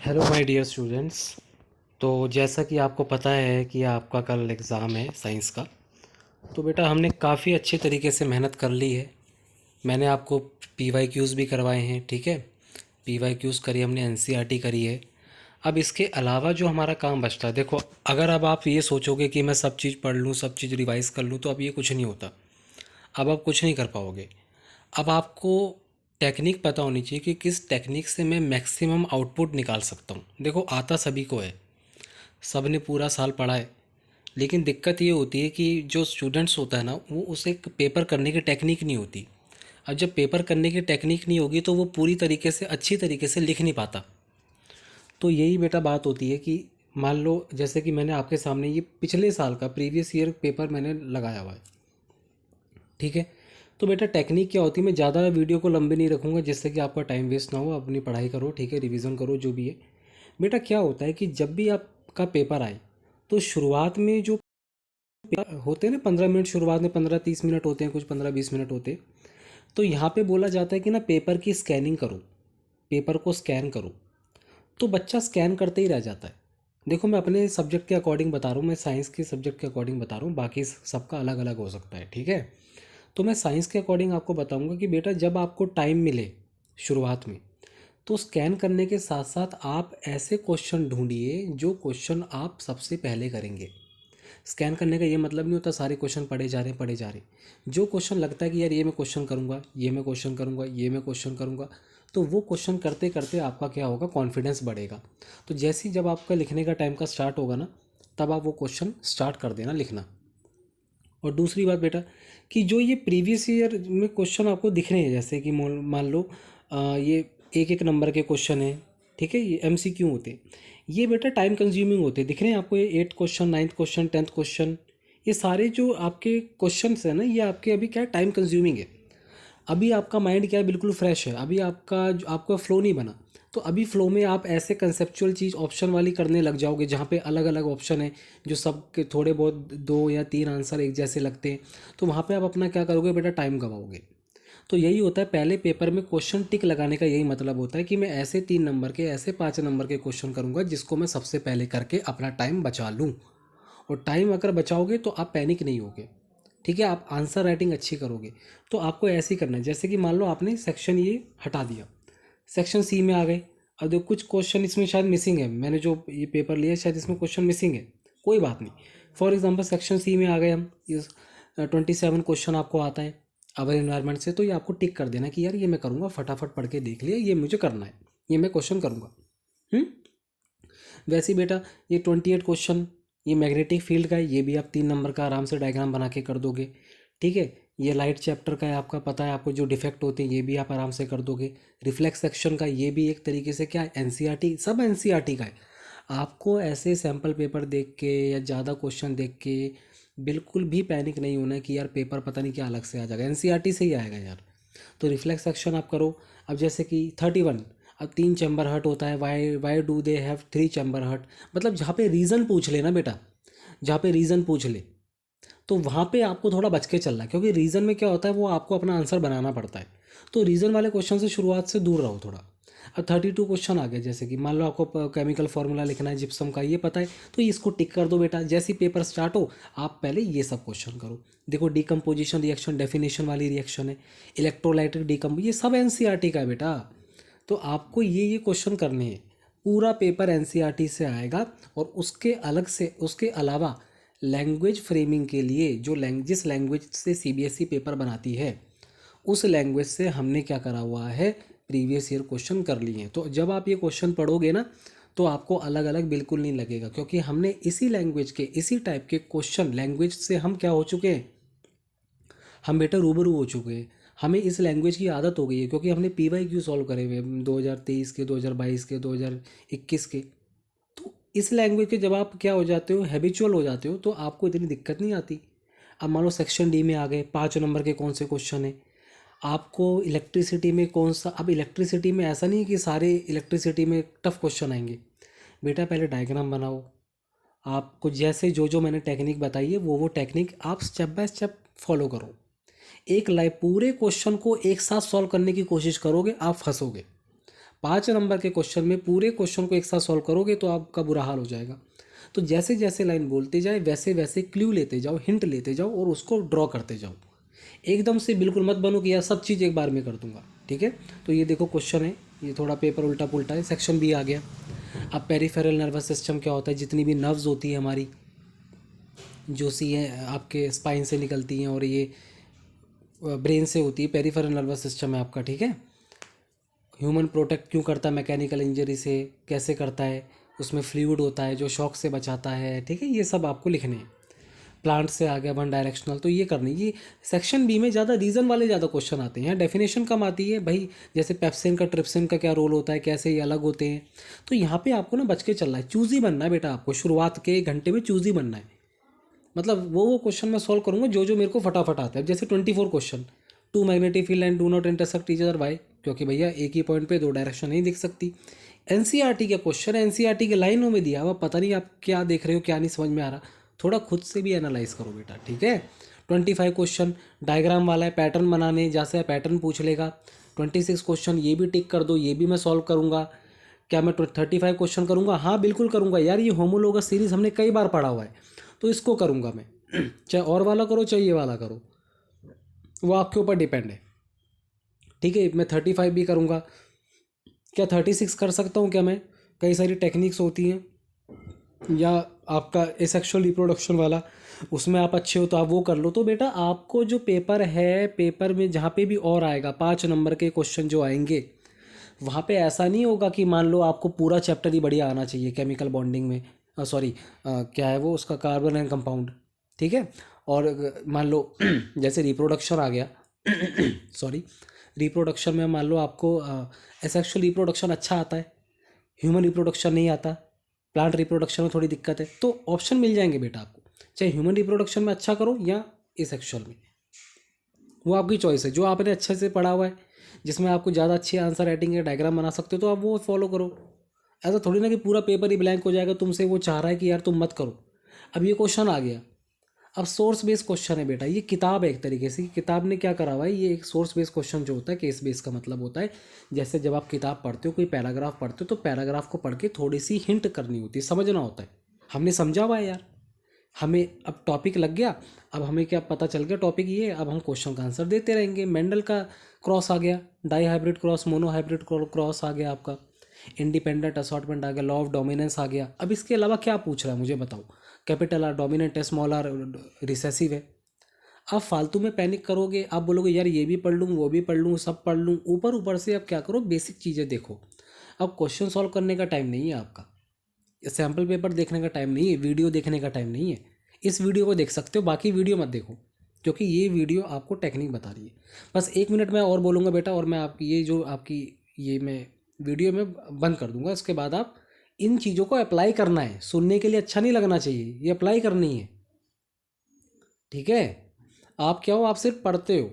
Hello my dear students. तो जैसा कि आपको पता है कि आपका कल एग्ज़ाम है साइंस का। तो बेटा हमने काफ़ी अच्छे तरीके से मेहनत कर ली है। मैंने आपको पीवाईक्यूज़ भी करवाए हैं, ठीक है। पीवाईक्यूज़ करी हमने, एनसीईआरटी करी है। अब इसके अलावा जो हमारा काम बचता है, देखो, अगर अब आप ये सोचोगे कि मैं सब चीज़ पढ़ लूँ, सब चीज़ रिवाइज़ कर लूँ, तो अब ये कुछ नहीं होता। अब आप कुछ नहीं कर पाओगे। अब आपको टेक्निक पता होनी चाहिए कि किस टेक्निक से मैं मैक्सिमम आउटपुट निकाल सकता हूँ। देखो, आता सभी को है, सब ने पूरा साल पढ़ा है, लेकिन दिक्कत ये होती है कि जो स्टूडेंट्स होता है ना, वो उसे एक पेपर करने की टेक्निक नहीं होती। अब जब पेपर करने की टेक्निक नहीं होगी तो वो पूरी तरीके से, अच्छी तरीके से लिख नहीं पाता। तो यही बेटा बात होती है कि मान लो जैसे कि मैंने आपके सामने ये पिछले साल का प्रीवियस ईयर पेपर मैंने लगाया हुआ है, ठीक है। तो बेटा टेक्निक क्या होती है, मैं ज़्यादा वीडियो को लंबे नहीं रखूँगा जिससे कि आपका टाइम वेस्ट ना हो, अपनी पढ़ाई करो, ठीक है, रिवीजन करो जो भी है। बेटा क्या होता है कि जब भी आपका पेपर आए, तो शुरुआत में जो होते हैं ना 15 मिनट, शुरुआत में 15-30 मिनट होते हैं, कुछ 15-20 मिनट होते हैं। तो यहाँ पे बोला जाता है कि ना पेपर की स्कैनिंग करो, पेपर को स्कैन करो। तो बच्चा स्कैन करते ही रह जाता है। देखो, मैं अपने सब्जेक्ट के अकॉर्डिंग बता रहा हूँ, मैं साइंस के सब्जेक्ट के अकॉर्डिंग बता रहा हूँ, बाकी सबका अलग अलग हो सकता है, ठीक है। तो मैं साइंस के अकॉर्डिंग आपको बताऊंगा कि बेटा जब आपको टाइम मिले शुरुआत में, तो स्कैन करने के साथ साथ आप ऐसे क्वेश्चन ढूंढिए जो क्वेश्चन आप सबसे पहले करेंगे। स्कैन करने का ये मतलब नहीं होता सारे क्वेश्चन पढ़े जा रहे हैं पढ़े जा रहे हैं। जो क्वेश्चन लगता है कि यार ये मैं क्वेश्चन करूँगा, ये मैं क्वेश्चन करूँगा, ये मैं क्वेश्चन करूँगा, तो वो क्वेश्चन करते करते आपका क्या होगा, कॉन्फिडेंस बढ़ेगा। तो जैसे ही जब आपका लिखने का टाइम का स्टार्ट होगा ना, तब आप वो क्वेश्चन स्टार्ट कर देना लिखना। और दूसरी बात बेटा, कि जो ये प्रीवियस ईयर में क्वेश्चन आपको दिख रहे हैं, जैसे कि मान लो ये एक एक नंबर के क्वेश्चन हैं, ठीक है, ये एमसीक्यू होते हैं। ये बेटा टाइम कंज्यूमिंग होते हैं, दिख रहे हैं आपको, ये 8 question, 9th question, 10th question, ये सारे जो आपके क्वेश्चंस हैं ना, ये आपके अभी क्या टाइम कंज्यूमिंग है। अभी आपका माइंड क्या है, बिल्कुल फ्रेश है, अभी आपका फ्लो नहीं बना। तो अभी फ्लो में आप ऐसे कंसेप्चुअल चीज़ ऑप्शन वाली करने लग जाओगे जहाँ पे अलग अलग ऑप्शन है, जो सब के थोड़े बहुत 2 या 3 आंसर एक जैसे लगते हैं। तो वहाँ पे आप अपना क्या करोगे बेटा, टाइम गवाओगे। तो यही होता है पहले पेपर में क्वेश्चन टिक लगाने का, यही मतलब होता है कि मैं ऐसे 3 नंबर के, ऐसे 5 नंबर के क्वेश्चन करूँगा जिसको मैं सबसे पहले करके अपना टाइम बचा लूँ। और टाइम अगर बचाओगे तो आप पैनिक नहीं होगे, ठीक है, आप आंसर राइटिंग अच्छी करोगे। तो आपको ऐसे ही करना है, जैसे कि मान लो आपने सेक्शन ये हटा दिया, सेक्शन सी में आ गए। अब देखो कुछ क्वेश्चन इसमें शायद मिसिंग है, मैंने जो ये पेपर लिया है शायद इसमें क्वेश्चन मिसिंग है, कोई बात नहीं। फॉर एग्जांपल सेक्शन सी में आ गए हम, इस 27 क्वेश्चन आपको आता है अवर इन्वायरमेंट से, तो ये आपको टिक कर देना कि यार ये मैं करूँगा, फटाफट पढ़ के देख लिया, ये मुझे करना है, ये मैं क्वेश्चन करूँगा। हम्म। वैसे ही बेटा ये 28 क्वेश्चन, ये मैग्नेटिक फील्ड का है, ये भी आप 3 नंबर का आराम से डायग्राम बना के कर दोगे, ठीक है। ये लाइट चैप्टर का है, आपका पता है आपको, जो डिफेक्ट होते हैं ये भी आप आराम से कर दोगे। रिफ्लेक्स सेक्शन का, ये भी एक तरीके से क्या है, एनसीईआरटी, सब एनसीईआरटी का है। आपको ऐसे सैम्पल पेपर देख के या ज़्यादा क्वेश्चन देख के बिल्कुल भी पैनिक नहीं होना है कि यार पेपर पता नहीं क्या अलग से आ जाएगा, एनसीईआरटी से ही आएगा यार। तो रिफ्लेक्स एक्शन आप करो। अब जैसे कि 31, अब 3 चैम्बर हर्ट होता है, why why do they have 3 chamber heart, मतलब जहाँ पे रीज़न पूछ ले ना बेटा, जहाँ पे रीज़न पूछ ले, तो वहाँ पे आपको थोड़ा बच के चलना है, क्योंकि रीज़न में क्या होता है, वो आपको अपना आंसर बनाना पड़ता है। तो रीज़न वाले क्वेश्चन से शुरुआत से दूर रहो थोड़ा। अब 32 क्वेश्चन आ गए, जैसे कि मान लो आपको केमिकल फार्मूला लिखना है जिप्सम का, ये पता है, तो इसको टिक कर दो बेटा। जैसे ही पेपर स्टार्ट हो, आप पहले ये सब क्वेश्चन करो। देखो, डिकम्पोजिशन रिएक्शन, डेफिनेशन वाली रिएक्शन है, इलेक्ट्रोलाइटिक डिकम्प, ये सब एनसीईआरटी का है बेटा। तो आपको ये क्वेश्चन करने हैं। पूरा पेपर एनसीईआरटी से आएगा। और उसके अलग से, उसके अलावा लैंग्वेज फ्रेमिंग के लिए जो जिस लैंग्वेज से सीबीएसई पेपर बनाती है, उस लैंग्वेज से हमने क्या करा हुआ है, प्रीवियस ईयर क्वेश्चन कर लिए हैं। तो जब आप ये क्वेश्चन पढ़ोगे ना, तो आपको अलग अलग बिल्कुल नहीं लगेगा, क्योंकि हमने इसी लैंग्वेज के, इसी टाइप के क्वेश्चन, लैंग्वेज से हम क्या हो चुके हैं, हम बेटा रूबरू हो चुके हैं। हमें इस लैंग्वेज की आदत हो गई है, क्योंकि हमने पीवाईक्यू सॉल्व करे हुए हैं 2023 के, 2022 के, 2021 के। तो इस लैंग्वेज के जब आप क्या हो जाते हो, हैबिचुअल हो जाते हो, तो आपको इतनी दिक्कत नहीं आती। अब मान लो सेक्शन डी में आ गए, 5 नंबर के कौन से क्वेश्चन है, आपको इलेक्ट्रिसिटी में कौन सा, अब इलेक्ट्रिसिटी में ऐसा नहीं है कि सारे इलेक्ट्रिसिटी में टफ क्वेश्चन आएंगे। बेटा पहले डायग्राम बनाओ, आपको जैसे जो जो मैंने टेक्निक बताई है वो टेक्निक आप स्टेप बाय स्टेप फॉलो करो। एक लाइव पूरे क्वेश्चन को एक साथ सॉल्व करने की कोशिश करोगे, आप फंसोगे। 5 नंबर के क्वेश्चन में पूरे क्वेश्चन को एक साथ सॉल्व करोगे तो आपका बुरा हाल हो जाएगा। तो जैसे जैसे लाइन बोलते जाए वैसे वैसे क्ल्यू लेते जाओ, हिंट लेते जाओ और उसको ड्रॉ करते जाओ। एकदम से बिल्कुल मत बनो कि यार सब चीज़ एक बार में कर दूंगा, ठीक है। तो ये देखो क्वेश्चन है, ये थोड़ा पेपर उल्टा पुल्टा है, सेक्शन बी आ गया। अब पेरिफेरल नर्वस सिस्टम क्या होता है, जितनी भी नर्व्स होती है हमारी, जो सी हैं आपके स्पाइन से निकलती हैं और ये ब्रेन से होती है, पेरिफेरल नर्वस सिस्टम है आपका, ठीक है। ह्यूमन प्रोटेक्ट क्यों करता है मैकेनिकल इंजरी से, कैसे करता है, उसमें फ्लूइड होता है जो शॉक से बचाता है, ठीक है। ये सब आपको लिखने हैं। प्लांट से आ गया वन डायरेक्शनल, तो ये करनी, ये सेक्शन बी में ज़्यादा रीज़न वाले ज़्यादा क्वेश्चन आते हैं, यहाँ डेफिनेशन कम आती है भाई। जैसे पेप्सिन का ट्रिप्सिन का क्या रोल होता है, कैसे ये अलग होते हैं, तो यहाँ पे आपको ना बच के चलना है, चूज़ी बनना है बेटा आपको, शुरुआत के 1 घंटे में चूज़ी बनना है। मतलब वो क्वेश्चन मैं सॉल्व करूँगा जो जो मेरे को फटाफट आता है। जैसे 24 question, to magnetic field and do not intersect each other, why, क्योंकि भैया एक ही पॉइंट पे दो डायरेक्शन नहीं दिख सकती। एनसीईआरटी के क्वेश्चन है, एनसीईआरटी के लाइनों में दिया हुआ, पता नहीं आप क्या देख रहे हो क्या नहीं समझ में आ रहा, थोड़ा खुद से भी एनालाइज करो बेटा, ठीक है। 25 क्वेश्चन डायग्राम वाला है, पैटर्न बनाने जैसे पैटर्न पूछ लेगा। 26 क्वेश्चन ये भी टिक कर दो, ये भी मैं सॉल्व करूँगा। क्या मैं 35 क्वेश्चन करूँगा? हाँ बिल्कुल करूँगा यार, ये होमोलोगस सीरीज़ हमने कई बार पढ़ा हुआ है, तो इसको करूँगा मैं। चाहे और वाला करो चाहे ये वाला करो, वो आपके ऊपर डिपेंड है, ठीक है। मैं 35 भी करूँगा, क्या 36 कर सकता हूँ क्या मैं? कई सारी टेक्निक्स होती हैं, या आपका एसेक्सुअल रिप्रोडक्शन वाला, उसमें आप अच्छे हो तो आप वो कर लो। तो बेटा आपको जो पेपर है, पेपर में जहाँ पे भी और आएगा 5 नंबर के क्वेश्चन जो आएंगे, वहाँ पे ऐसा नहीं होगा कि मान लो आपको पूरा चैप्टर ही बढ़िया आना चाहिए केमिकल बॉन्डिंग में, सॉरी क्या है वो उसका, कार्बन एंड कंपाउंड, ठीक है। और मान लो जैसे रिप्रोडक्शन आ गया सॉरी, रिप्रोडक्शन में मान लो आपको एसेक्सुअल रिप्रोडक्शन अच्छा आता है, ह्यूमन रिप्रोडक्शन नहीं आता, प्लांट रिप्रोडक्शन में थोड़ी दिक्कत है, तो ऑप्शन मिल जाएंगे बेटा आपको, चाहे ह्यूमन रिप्रोडक्शन में अच्छा करो या एसेक्सुअल में, वो आपकी चॉइस है। जो आपने अच्छे से पढ़ा हुआ है, जिसमें आपको ज़्यादा अच्छी आंसर राइटिंग या डायग्राम बना सकते हो, तो आप वो फॉलो करो। ऐसा थोड़ी ना कि पूरा पेपर ही ब्लैंक हो जाएगा, तुमसे वो चाह रहा है कि यार तुम मत करो। अब ये क्वेश्चन आ गया, अब सोर्स बेस्ड क्वेश्चन है बेटा, ये किताब है एक तरीके से, किताब ने क्या करा हुआ है, ये एक सोर्स बेस्ड क्वेश्चन जो होता है, केस बेस्ड का मतलब होता है, जैसे जब आप किताब पढ़ते हो, कोई पैराग्राफ पढ़ते हो, तो पैराग्राफ को पढ़ के थोड़ी सी हिंट करनी होती है, समझना होता है। हमने समझा हुआ है यार, हमें अब टॉपिक लग गया, अब हमें क्या पता चल गया टॉपिक ये, अब हम क्वेश्चन का आंसर देते रहेंगे। मेंडल का क्रॉस आ गया, dihybrid cross, monohybrid cross आ गया आपका, इंडिपेंडेंट असॉर्टमेंट आ गया, लॉ ऑफ डोमिनेंस आ गया। अब इसके अलावा क्या पूछ रहा है मुझे बताओ, कैपिटल आर डोमिनेंट है, स्मॉल आर रिसेसिव है। आप फालतू में पैनिक करोगे, आप बोलोगे यार ये भी पढ़ लूँ वो भी पढ़ लूँ सब पढ़ लूँ, ऊपर ऊपर से आप क्या करो, बेसिक चीज़ें देखो। अब क्वेश्चन सॉल्व करने का टाइम नहीं है आपका, सैम्पल पेपर देखने का टाइम नहीं है, वीडियो देखने का टाइम नहीं है। इस वीडियो को देख सकते हो, बाकी वीडियो मत देखो, क्योंकि ये वीडियो आपको टेक्निक बता रही है। बस 1 मिनट मैं और बोलूँगा बेटा, और मैं आपकी ये जो आपकी ये मैं वीडियो में बंद कर दूंगा। इसके बाद आप इन चीज़ों को अप्लाई करना है, सुनने के लिए अच्छा नहीं लगना चाहिए, ये अप्लाई करनी है, ठीक है। आप क्या हो, आप सिर्फ पढ़ते हो,